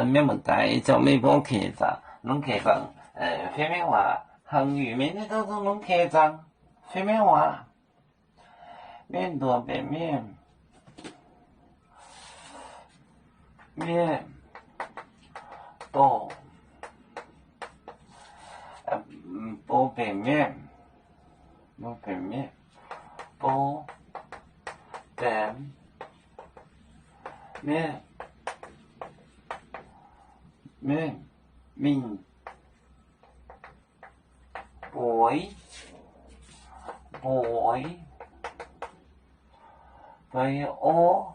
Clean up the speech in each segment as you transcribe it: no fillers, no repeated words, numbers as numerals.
咩问题就咩帮客长，侬客长phía面话汉语面的都是侬客长，phía面话面多北面面多不北面不北面不北面面面boy boy ô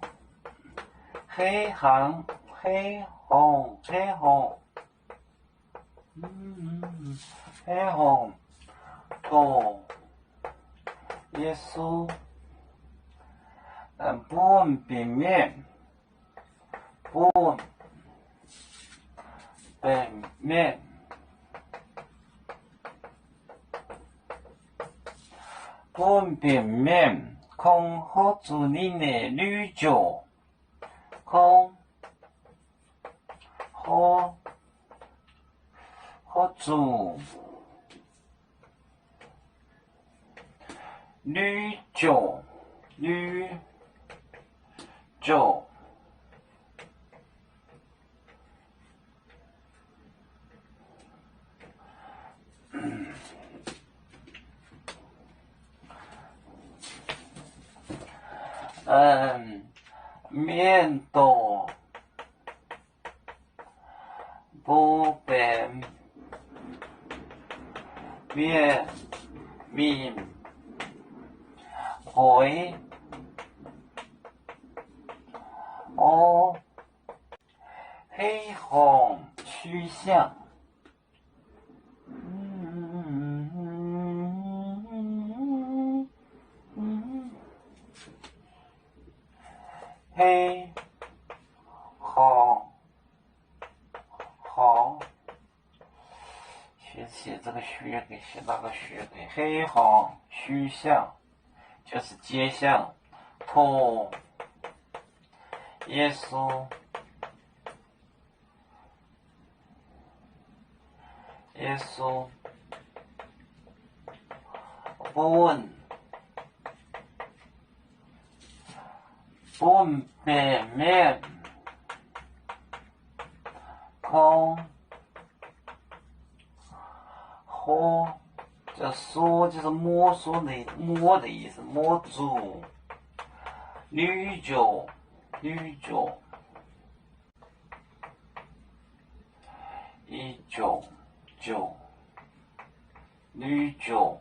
黑行黑红黑红黑红多耶稣半边面半北面半边面空好主你的绿酒空好主绿酒面多不变面面回哦黑红趋向黑红好写这个学给写那个学给黑红趋向就是街巷托耶稣半边面空喝这说就是摸索的摸的意思摸住绿酒一九绿酒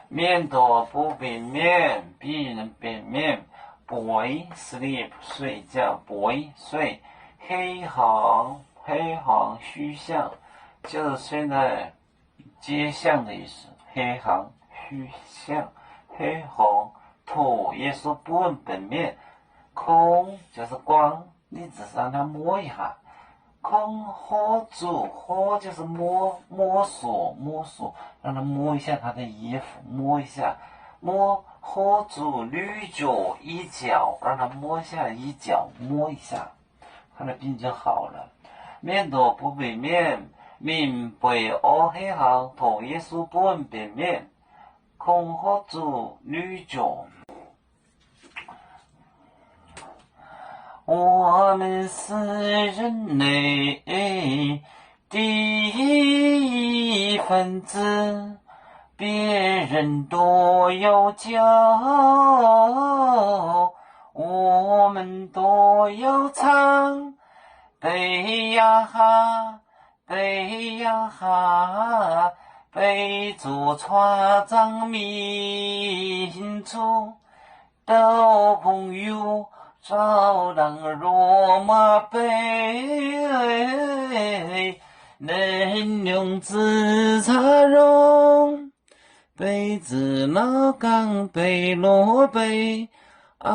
面多不变面必人变面 boy sleep 睡觉 boy 睡黑行虚像就是现在街巷的意思黑行虚像黑红土耶稣半本面空就是光你只是让它摸一下空喝住喝就是摸索让它摸一下他的衣服摸一下喝住绿酒一脚让它摸一下一脚摸一下他的病就好了面多不被面面被黑行土耶稣半边面空喝住绿酒我们是人类的一份子，别人都有教，我们都要唱，背呀哈，背呀哈，背着船长民族的朋友。照亮罗马杯，能用紫茶蓉，杯子老港杯落杯啊。